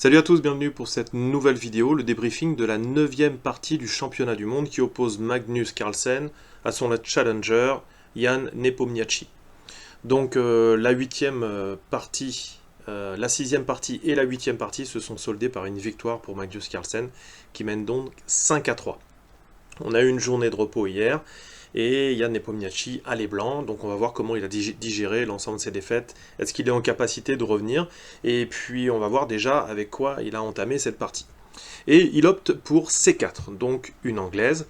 Salut à tous, bienvenue pour cette nouvelle vidéo, le débriefing de la 9e partie du championnat du monde qui oppose Magnus Carlsen à son challenger Jan Nepomniachtchi. Donc la 8e partie, la 6e partie et la 8e partie se sont soldées par une victoire pour Magnus Carlsen qui mène donc 5-3. On a eu une journée de repos hier et Jan Nepomniachtchi a les blancs, donc on va voir comment il a digéré l'ensemble de ses défaites, est-ce qu'il est en capacité de revenir, et puis on va voir déjà avec quoi il a entamé cette partie. Et il opte pour C4, donc une anglaise,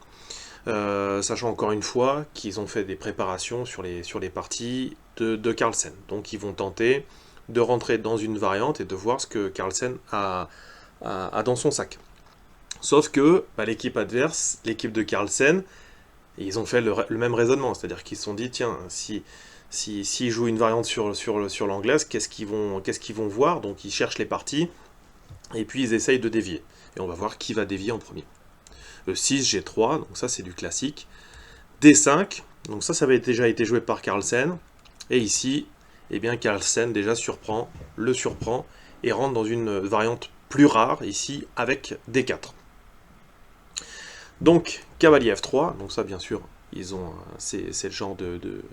sachant encore une fois qu'ils ont fait des préparations sur les parties de Carlsen, donc ils vont tenter de rentrer dans une variante et de voir ce que Carlsen a dans son sac. Sauf que l'équipe adverse, l'équipe de Carlsen, ils ont fait le même raisonnement, c'est-à-dire qu'ils se sont dit, tiens, s'ils jouent une variante sur l'anglaise, qu'est-ce qu'ils vont voir? Donc ils cherchent les parties, et puis ils essayent de dévier. Et on va voir qui va dévier en premier. E6, G3, donc ça c'est du classique. D5, donc ça avait déjà été joué par Carlsen. Et ici, eh bien Carlsen déjà le surprend, et rentre dans une variante plus rare, ici, avec D4. Donc, cavalier F3, donc ça bien sûr, c'est le genre de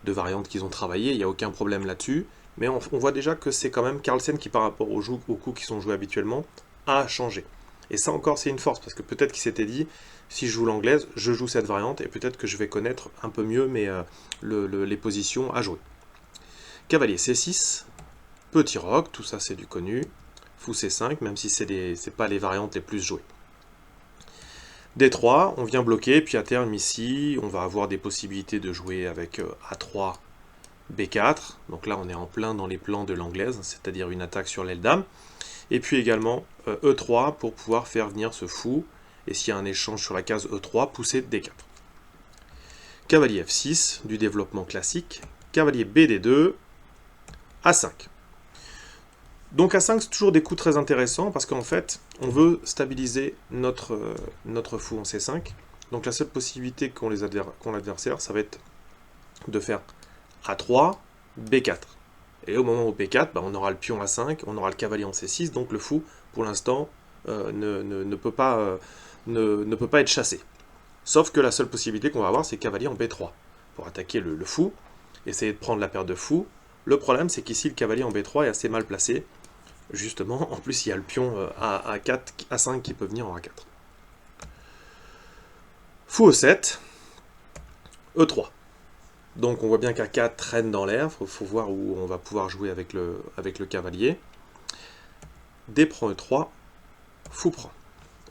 variante qu'ils ont travaillé, il n'y a aucun problème là-dessus, mais on voit déjà que c'est quand même Carlsen qui, par rapport aux coups qui sont joués habituellement, a changé. Et ça encore, c'est une force, parce que peut-être qu'il s'était dit, si je joue l'anglaise, je joue cette variante, et peut-être que je vais connaître un peu mieux les positions à jouer. Cavalier C6, petit roc, tout ça c'est du connu, fou C5, même si c'est pas les variantes les plus jouées. D3, on vient bloquer, puis à terme ici, on va avoir des possibilités de jouer avec A3, B4, donc là on est en plein dans les plans de l'anglaise, c'est-à-dire une attaque sur l'aile dame, et puis également E3 pour pouvoir faire venir ce fou, et s'il y a un échange sur la case E3, pousser D4. Cavalier F6, du développement classique, cavalier BD2, A5. Donc A5, c'est toujours des coups très intéressants, parce qu'en fait, on veut stabiliser notre fou en C5. Donc la seule possibilité qu'ont l'adversaire, ça va être de faire A3, B4. Et au moment où B4, on aura le pion A5, on aura le cavalier en C6, donc le fou, pour l'instant, ne peut pas être chassé. Sauf que la seule possibilité qu'on va avoir, c'est cavalier en B3, pour attaquer le fou, essayer de prendre la paire de fous. Le problème, c'est qu'ici, le cavalier en B3 est assez mal placé. Justement, en plus, il y a le pion à A4, A5 qui peut venir en A4. Fou E7, E3. Donc on voit bien qu'A4 traîne dans l'air, il faut voir où on va pouvoir jouer avec le cavalier. D prend E3, fou prend.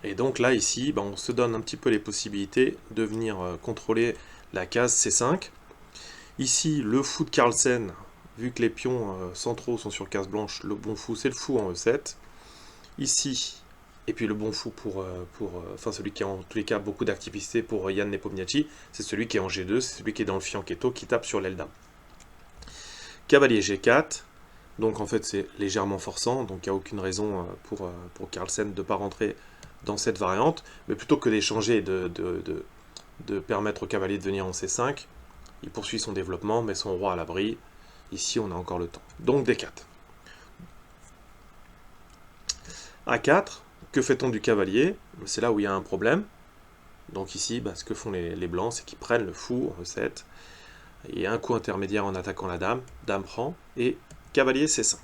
Et donc là, ici, on se donne un petit peu les possibilités de venir contrôler la case C5. Ici, le fou de Carlsen, vu que les pions centraux sont sur case blanche, le bon fou, c'est le fou en E7. Ici, et puis le bon fou enfin celui qui a en tous les cas beaucoup d'activité pour Jan Nepomniachtchi, c'est celui qui est en G2, c'est celui qui est dans le fianchetto, qui tape sur l'aile dame. Cavalier G4, donc en fait c'est légèrement forçant, donc il n'y a aucune raison pour Carlsen de ne pas rentrer dans cette variante, mais plutôt que d'échanger et de permettre au cavalier de venir en C5, il poursuit son développement, met son roi à l'abri. Ici, on a encore le temps. Donc D4. A4, que fait-on du cavalier? C'est là où il y a un problème. Donc ici, ce que font les blancs, c'est qu'ils prennent le fou en E7. Et un coup intermédiaire en attaquant la dame. Dame prend. Et cavalier C5.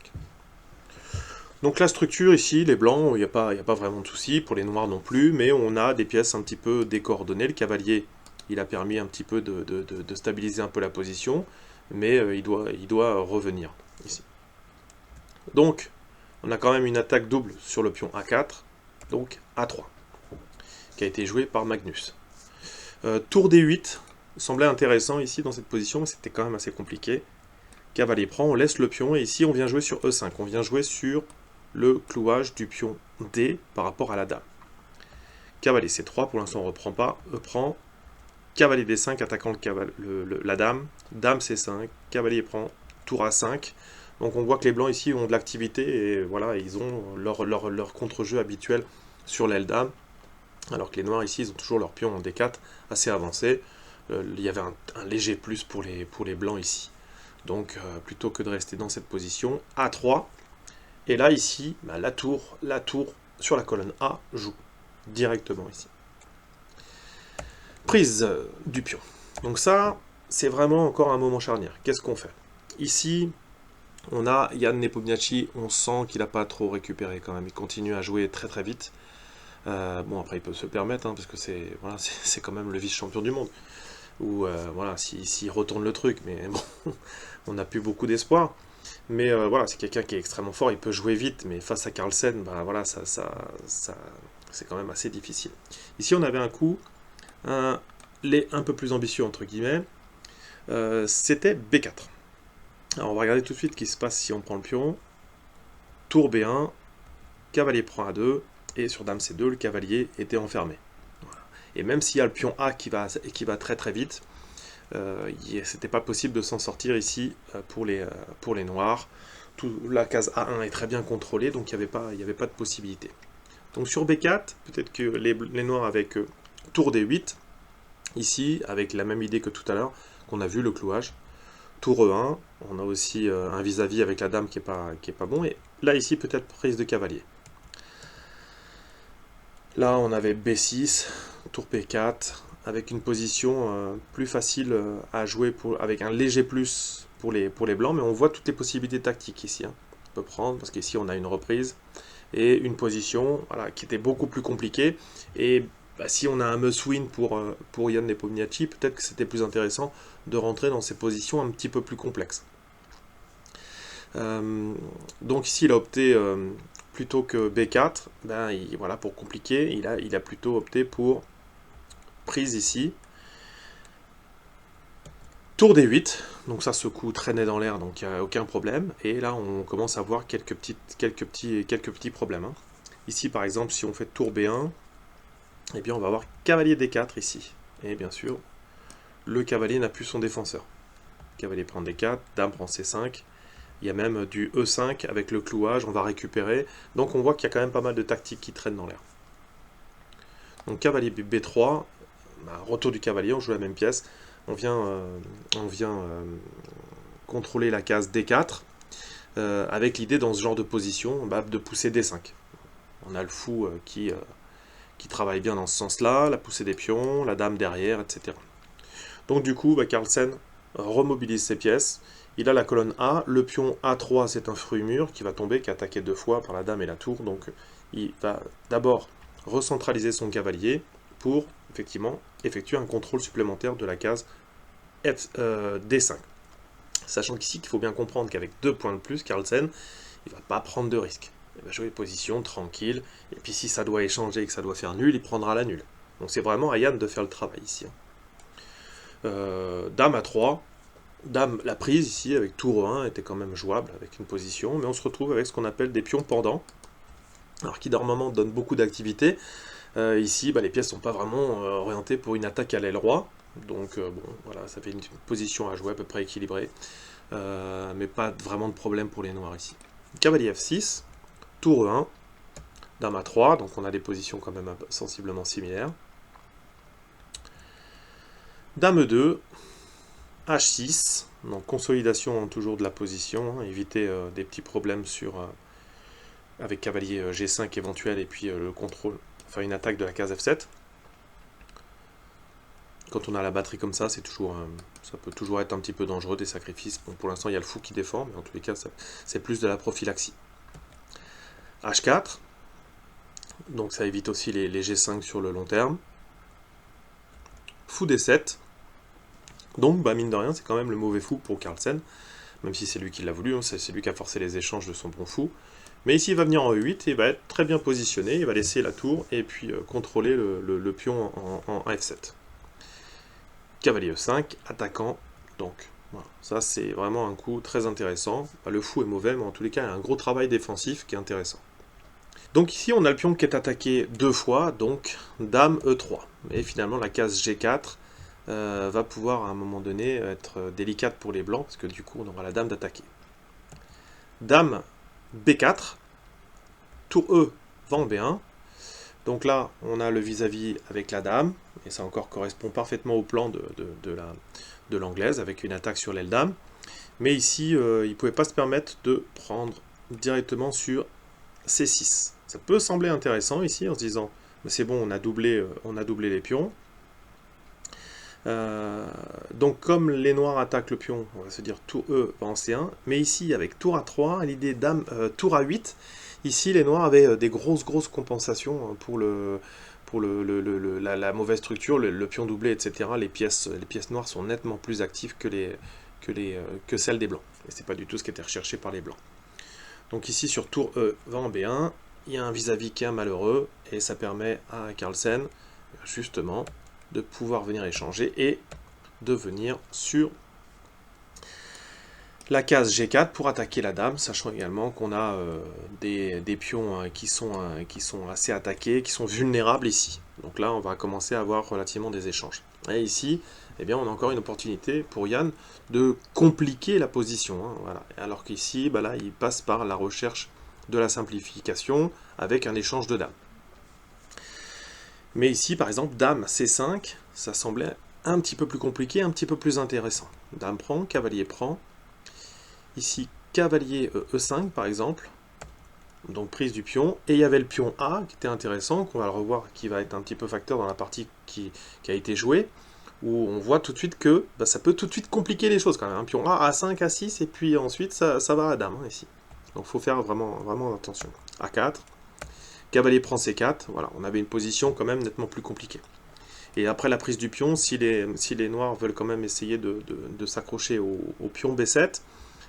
Donc la structure ici, les blancs, il n'y a pas vraiment de souci. Pour les noirs non plus. Mais on a des pièces un petit peu décoordonnées. Le cavalier, il a permis un petit peu de stabiliser un peu la position. Mais il doit revenir ici. Donc, on a quand même une attaque double sur le pion A4, donc A3, qui a été joué par Magnus. Tour D8 semblait intéressant ici dans cette position, mais c'était quand même assez compliqué. Cavalier prend, on laisse le pion, et ici on vient jouer sur E5, on vient jouer sur le clouage du pion D par rapport à la dame. Cavalier C3, pour l'instant on ne reprend pas, E prend, cavalier D5 attaquant la dame, dame C5, cavalier prend, tour A5. Donc on voit que les blancs ici ont de l'activité et voilà, ils ont leur contre-jeu habituel sur l'aile dame, alors que les noirs ici ils ont toujours leur pion en D4 assez avancé. Il y avait un léger plus pour les blancs ici. Donc plutôt que de rester dans cette position, A3, Et là, ici, bah, la tour sur la colonne A joue directement ici. Prise du pion. Donc ça, c'est vraiment encore un moment charnière. Qu'est-ce qu'on fait? Ici, on a Jan Nepomniachtchi, on sent qu'il n'a pas trop récupéré quand même. Il continue à jouer très très vite. Bon, après, il peut se le permettre, hein, parce que c'est voilà, quand même le vice-champion du monde. Ou voilà, s'il retourne le truc, mais bon, on n'a plus beaucoup d'espoir. Mais voilà, c'est quelqu'un qui est extrêmement fort, il peut jouer vite, mais face à Carlsen, bah, voilà, c'est quand même assez difficile. Ici, on avait un coup, un peu plus ambitieux, entre guillemets, c'était B4. Alors, on va regarder tout de suite ce qui se passe si on prend le pion. Tour B1, cavalier prend A2, et sur dame C2, le cavalier était enfermé. Voilà. Et même s'il y a le pion A qui va très très vite, c'était pas possible de s'en sortir ici pour les noirs. La case A1 est très bien contrôlée, donc il n'y avait pas de possibilité. Donc sur B4, peut-être que les noirs avec tour D8, ici, avec la même idée que tout à l'heure, qu'on a vu le clouage. Tour E1, on a aussi un vis-à-vis avec la dame qui est pas bon, et là ici peut-être prise de cavalier. Là on avait B6, tour P4, avec une position plus facile à jouer avec un léger plus pour les blancs, mais on voit toutes les possibilités tactiques ici. Hein. On peut prendre, parce qu'ici on a une reprise, et une position voilà, qui était beaucoup plus compliquée, et bah, si on a un must-win pour Jan Nepomniachtchi, peut-être que c'était plus intéressant de rentrer dans ces positions un petit peu plus complexes. Donc ici il a opté plutôt que B4, ben, voilà, pour compliquer, il a plutôt opté pour prise ici. Tour D8, donc ça, ce coup traînait dans l'air, donc il n'y a aucun problème. Et là, on commence à voir quelques petits problèmes. Hein. Ici, par exemple, si on fait tour B1, eh bien, on va avoir cavalier D4 ici. Et bien sûr, le cavalier n'a plus son défenseur. Cavalier prend D4, dame prend C5. Il y a même du E5 avec le clouage, on va récupérer. Donc on voit qu'il y a quand même pas mal de tactiques qui traînent dans l'air. Donc cavalier B3, bah, retour du cavalier, on joue la même pièce. On vient contrôler la case D4 avec l'idée dans ce genre de position bah, de pousser D5. On a le fou qui travaille bien dans ce sens-là, la poussée des pions, la dame derrière, etc. Donc du coup, bah, Carlsen remobilise ses pièces. Il a la colonne A, le pion A3 c'est un fruit mûr qui va tomber, qui est attaqué 2 fois par la dame et la tour. Donc il va d'abord recentraliser son cavalier pour effectivement effectuer un contrôle supplémentaire de la case D5. Sachant qu'ici, qu'il faut bien comprendre qu'avec 2 points de plus, Carlsen, il ne va pas prendre de risque. Il va jouer position, tranquille, et puis si ça doit échanger et que ça doit faire nul, il prendra la nulle. Donc c'est vraiment à Jan de faire le travail ici. Dame à 3, dame, la prise ici avec tour 1 était quand même jouable avec une position, mais on se retrouve avec ce qu'on appelle des pions pendants, alors qui normalement donnent beaucoup d'activité. Ici, bah, les pièces ne sont pas vraiment orientées pour une attaque à l'aile roi, donc bon, voilà, ça fait une position à jouer à peu près équilibrée, mais pas vraiment de problème pour les noirs ici. Cavalier F6, tour 1, dame à 3, donc on a des positions quand même sensiblement similaires. Dame E2, H6, donc consolidation toujours de la position, hein, éviter des petits problèmes avec cavalier G5 éventuel et puis le contrôle, enfin une attaque de la case F7. Quand on a la batterie comme ça, ça peut toujours être un petit peu dangereux, des sacrifices. Bon, pour l'instant, il y a le fou qui défend, mais en tous les cas, c'est plus de la prophylaxie. H4, donc ça évite aussi les G5 sur le long terme. Fou D7, donc bah, mine de rien, c'est quand même le mauvais fou pour Carlsen, même si c'est lui qui l'a voulu, hein, c'est lui qui a forcé les échanges de son bon fou. Mais ici, il va venir en E8 et il va être très bien positionné, il va laisser la tour et puis contrôler le pion en F7. Cavalier E5, attaquant, donc voilà. Ça c'est vraiment un coup très intéressant. Le fou est mauvais, mais en tous les cas, il y a un gros travail défensif qui est intéressant. Donc ici, on a le pion qui est attaqué 2 fois, donc dame E3. Et finalement, la case G4 va pouvoir à un moment donné être délicate pour les blancs, parce que du coup, on aura la dame d'attaquer. Dame B4, tour E va en B1. Donc là, on a le vis-à-vis avec la dame, et ça encore correspond parfaitement au plan de l'anglaise, avec une attaque sur l'aile dame. Mais ici, il ne pouvait pas se permettre de prendre directement sur C6. Ça peut sembler intéressant ici en se disant, c'est bon, on a doublé les pions. Donc comme les noirs attaquent le pion, on va se dire tour E va en C1, mais ici avec tour A3, l'idée dame, tour A8, ici les noirs avaient des grosses compensations pour la mauvaise structure, le pion doublé, etc. Les pièces noires sont nettement plus actives que celles des blancs. Et c'est pas du tout ce qui était recherché par les blancs. Donc ici sur tour E va en B1, il y a un vis-à-vis qui est malheureux, et ça permet à Carlsen justement de pouvoir venir échanger et de venir sur la case G4 pour attaquer la dame, sachant également qu'on a des pions qui sont assez attaqués, qui sont vulnérables ici. Donc là, on va commencer à avoir relativement des échanges. Et ici, eh bien, on a encore une opportunité pour Yann de compliquer la position. Hein, voilà. Alors qu'ici, bah là, il passe par la recherche de la simplification avec un échange de dames. Mais ici, par exemple, dame C5, ça semblait un petit peu plus compliqué, un petit peu plus intéressant. Dame prend, cavalier prend. Ici, cavalier E5, par exemple. Donc prise du pion. Et il y avait le pion A, qui était intéressant, qu'on va le revoir, qui va être un petit peu facteur dans la partie qui a été jouée, où on voit tout de suite que bah, ça peut tout de suite compliquer les choses quand même. Un pion A, A5, A6, et puis ensuite, ça va à dame, hein, ici. Donc il faut faire vraiment attention. A4. Cavalier prend C4, voilà, on avait une position quand même nettement plus compliquée. Et après la prise du pion, si les noirs veulent quand même essayer de s'accrocher au pion B7,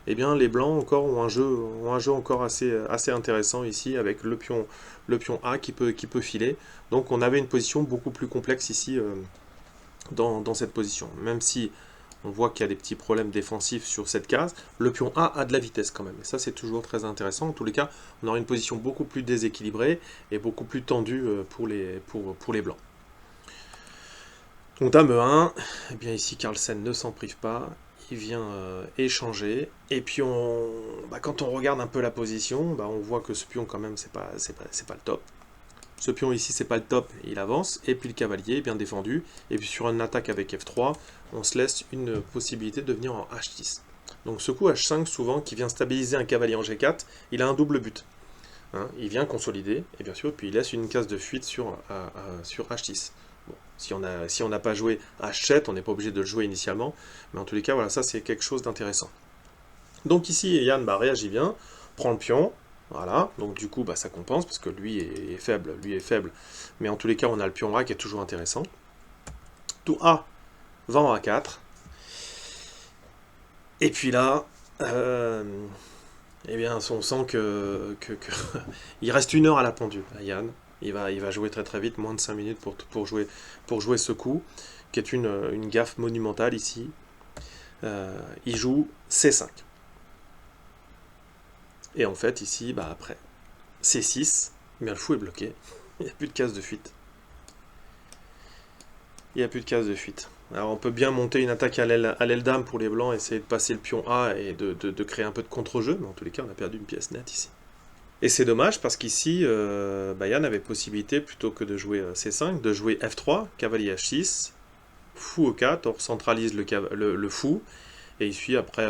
eh bien les blancs encore ont un jeu encore assez intéressant ici avec le pion A qui peut filer. Donc on avait une position beaucoup plus complexe ici dans cette position. Même si on voit qu'il y a des petits problèmes défensifs sur cette case, le pion A a de la vitesse quand même, et ça c'est toujours très intéressant. En tous les cas, on aura une position beaucoup plus déséquilibrée et beaucoup plus tendue pour les blancs. Donc dame E1, eh bien ici Carlsen ne s'en prive pas, il vient échanger, et puis quand on regarde un peu la position, on voit que ce pion quand même c'est pas le top. Ce pion ici, c'est pas le top, il avance, et puis le cavalier est bien défendu, et puis sur une attaque avec F3, on se laisse une possibilité de venir en H6. Donc ce coup H5, souvent, qui vient stabiliser un cavalier en G4, il a un double but. Hein, il vient consolider, et bien sûr, puis il laisse une case de fuite sur H6. Bon, si on n'a pas joué H7, on n'est pas obligé de le jouer initialement, mais en tous les cas, voilà, ça c'est quelque chose d'intéressant. Donc ici, Yann réagit bien, prend le pion. Voilà, donc du coup, ça compense, parce que lui est faible, mais en tous les cas, on a le pion A qui est toujours intéressant. Tour A va en A4. Et puis là, eh bien, on sent que il reste 1 heure à la pendule, à Yann. Il va jouer très vite, moins de 5 minutes pour jouer ce coup, qui est une gaffe monumentale ici. Il joue C5. Et en fait, ici, après C6, le fou est bloqué. Il n'y a plus de case de fuite. Alors on peut bien monter une attaque à l'aile dame pour les blancs, essayer de passer le pion A et de créer un peu de contre-jeu, mais en tous les cas, on a perdu une pièce nette ici. Et c'est dommage parce qu'ici, Yann avait possibilité, plutôt que de jouer C5, de jouer F3, cavalier H6, fou E4, on recentralise le fou, et il suit après,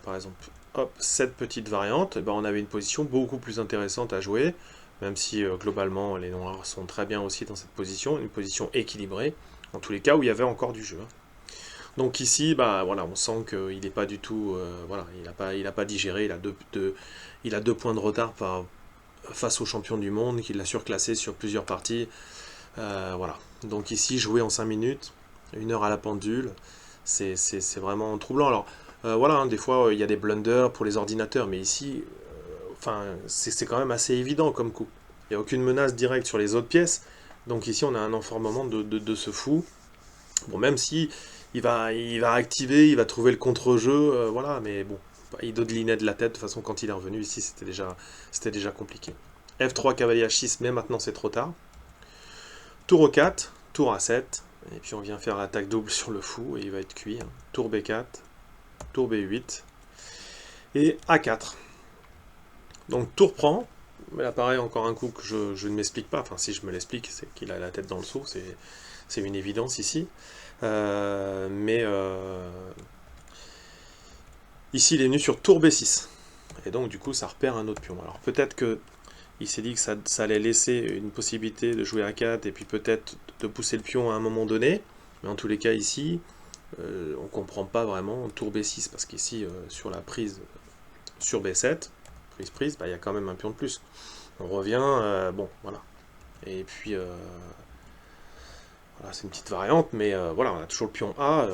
par exemple, hop, cette petite variante, on avait une position beaucoup plus intéressante à jouer, même si globalement les noirs sont très bien aussi dans cette position, une position équilibrée, en tous les cas où il y avait encore du jeu. Donc ici, voilà, on sent qu'il n'est pas du tout, voilà, il n'a pas digéré, il a 2 points de retard face au champion du monde, qui l'a surclassé sur plusieurs parties. Voilà. Donc ici, jouer en 5 minutes, 1 heure à la pendule, c'est vraiment troublant. Alors voilà, hein, des fois il y a des blunders pour les ordinateurs, mais ici, c'est quand même assez évident comme coup. Il n'y a aucune menace directe sur les autres pièces, donc ici on a un enfermement de ce fou. Bon, même si il va activer, il va trouver le contre-jeu, voilà, mais bon, il dodelinait de la tête, de toute façon quand il est revenu ici c'était déjà compliqué. F3, cavalier H6, mais maintenant c'est trop tard. Tour E4, tour A7, et puis on vient faire l'attaque double sur le fou, et il va être cuit. Hein. Tour B4, tour B8, et A4. Donc tour prend, mais là pareil, encore un coup que je ne m'explique pas, enfin si je me l'explique, c'est qu'il a la tête dans le seau, c'est une évidence ici. Ici il est venu sur tour B6. Et donc du coup ça repère un autre pion. Alors peut-être que il s'est dit que ça allait laisser une possibilité de jouer A4 et puis peut-être de pousser le pion à un moment donné. Mais en tous les cas ici, on ne comprend pas vraiment tour B6 parce qu'ici sur la prise sur B7, prise, bah, il y a quand même un pion de plus. On revient, bon voilà. Et puis voilà, c'est une petite variante, mais voilà, on a toujours le pion A,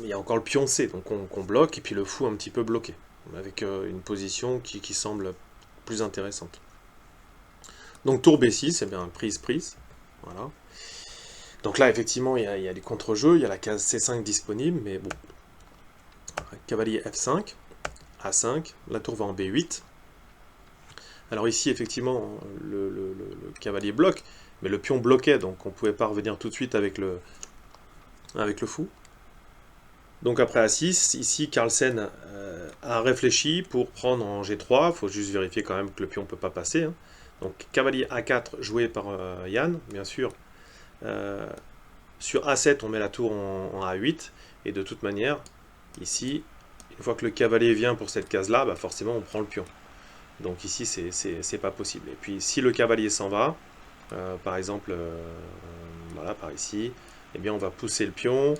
il y a encore le pion C, donc on bloque, et puis le fou un petit peu bloqué, avec une position qui semble plus intéressante. Donc tour B6, eh bien prise, voilà. Donc là, effectivement, il y a des contre-jeux, il y a la case C5 disponible, mais bon. Cavalier F5, A5, la tour va en B8. Alors ici, effectivement, le cavalier bloque, mais le pion bloquait, donc on ne pouvait pas revenir tout de suite avec le fou. Donc après A6, ici, Carlsen a réfléchi pour prendre en G3, il faut juste vérifier quand même que le pion ne peut pas passer. Hein. Donc cavalier A4 joué par Yann, bien sûr. Sur A7, on met la tour en A8, et de toute manière, ici, une fois que le cavalier vient pour cette case-là, bah forcément on prend le pion. Donc ici, c'est pas possible. Et puis si le cavalier s'en va, par exemple, voilà, par ici, eh bien on va pousser le pion,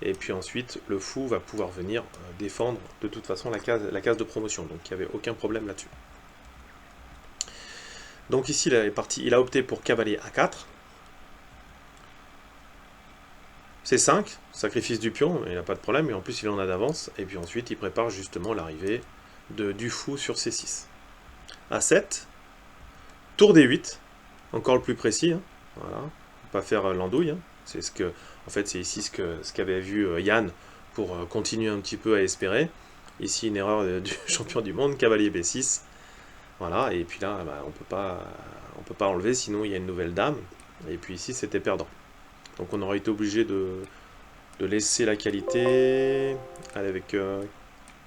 et puis ensuite le fou va pouvoir venir défendre de toute façon la case de promotion. Donc il n'y avait aucun problème là-dessus. Donc ici, il a opté pour cavalier A4. C5, sacrifice du pion, il n'a pas de problème, et en plus il en a d'avance, et puis ensuite il prépare justement l'arrivée du fou sur C6. A7, tour D8, encore le plus précis, hein, voilà, pas faire l'andouille, hein. C'est ce que, en fait c'est ici ce qu'avait vu Yann pour continuer un petit peu à espérer. Ici une erreur du champion du monde, cavalier B6, voilà, et puis là bah, on peut pas enlever, sinon il y a une nouvelle dame, et puis ici c'était perdant. Donc on aurait été obligé de laisser la qualité, aller avec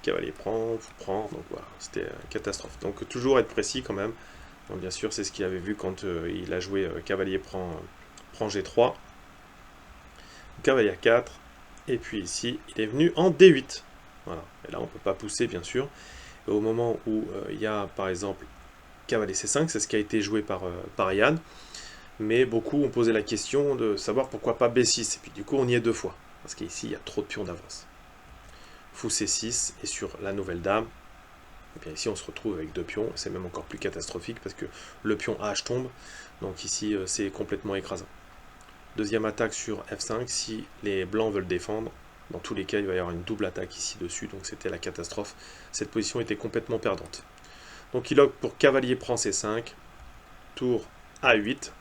cavalier prend, donc voilà, c'était une catastrophe. Donc toujours être précis quand même. Donc, bien sûr, c'est ce qu'il avait vu quand il a joué cavalier prend G3, cavalier A4, et puis ici, il est venu en D8. Voilà, et là on ne peut pas pousser bien sûr. Et au moment où il y a par exemple cavalier C5, c'est ce qui a été joué par Yann, mais beaucoup ont posé la question de savoir pourquoi pas B6, et puis du coup on y est deux fois, parce qu'ici il y a trop de pions d'avance. Fou C6, et sur la nouvelle dame, et bien ici on se retrouve avec deux pions, c'est même encore plus catastrophique, parce que le pion H tombe, donc ici c'est complètement écrasant. Deuxième attaque sur F5, si les blancs veulent défendre, dans tous les cas il va y avoir une double attaque ici dessus, donc c'était la catastrophe, cette position était complètement perdante. Donc il opte pour cavalier prend C5, tour A8,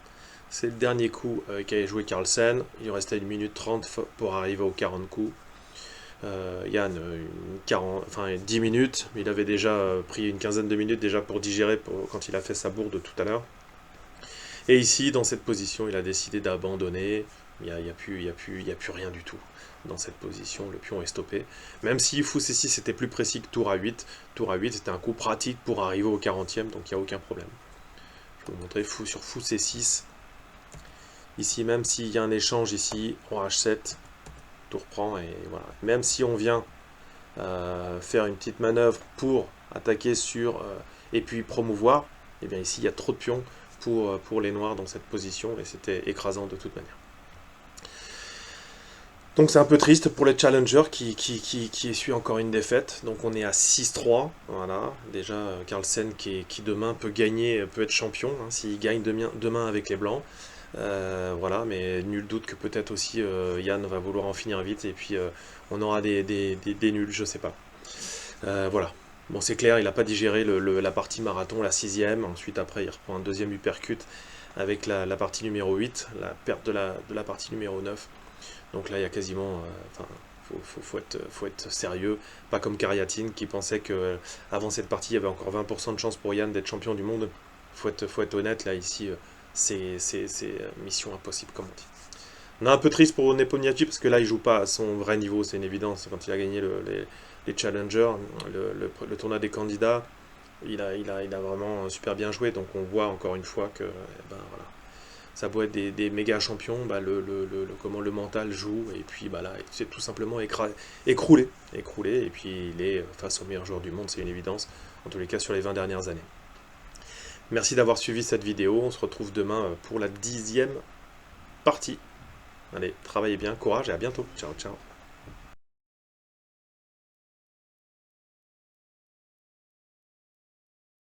c'est le dernier coup qu'avait joué Carlsen. Il lui restait 1 minute 30 pour arriver aux 40 coups. Yann, 10 minutes. Il avait déjà pris une quinzaine de minutes déjà pour digérer quand il a fait sa bourde tout à l'heure. Et ici, dans cette position, il a décidé d'abandonner. Il n'y a plus rien du tout dans cette position. Le pion est stoppé. Même si fou C6 c'était plus précis que tour A8. Tour A8 c'était un coup pratique pour arriver au 40e, donc il n'y a aucun problème. Je vais vous montrer sur fou C6. Ici, même s'il y a un échange ici, roi H7, tour prend, et voilà. Même si on vient faire une petite manœuvre pour attaquer sur, et puis promouvoir, et bien ici, il y a trop de pions pour les noirs dans cette position, et c'était écrasant de toute manière. Donc c'est un peu triste pour les challengers qui essuient encore une défaite. Donc on est à 6-3, voilà. Déjà, Carlsen qui demain peut gagner, peut être champion, hein, s'il gagne demain avec les blancs. Voilà, mais nul doute que peut-être aussi Yann va vouloir en finir vite et puis on aura des nuls, je sais pas. Voilà, bon c'est clair, il n'a pas digéré la partie marathon, la 6ème, ensuite après il reprend un deuxième uppercut avec la partie numéro 8, la perte de la partie numéro 9. Donc là il y a quasiment, faut être sérieux, pas comme Kariatin qui pensait que avant cette partie il y avait encore 20% de chance pour Yann d'être champion du monde. Faut être honnête, là ici c'est mission impossible comme on dit. On est un peu triste pour Nepomniachtchi parce que là il joue pas à son vrai niveau, c'est une évidence. Quand il a gagné les challengers, le tournoi des candidats, il a vraiment super bien joué, donc on voit encore une fois que ben, voilà, ça peut être des méga champions, bah, comment le mental joue, et puis bah, là c'est tout simplement écroulé, et puis il est face au meilleur joueur du monde, c'est une évidence. en tous les cas sur les 20 dernières années. Merci d'avoir suivi cette vidéo, on se retrouve demain pour la 10e partie. Allez, travaillez bien, courage et à bientôt. Ciao, ciao.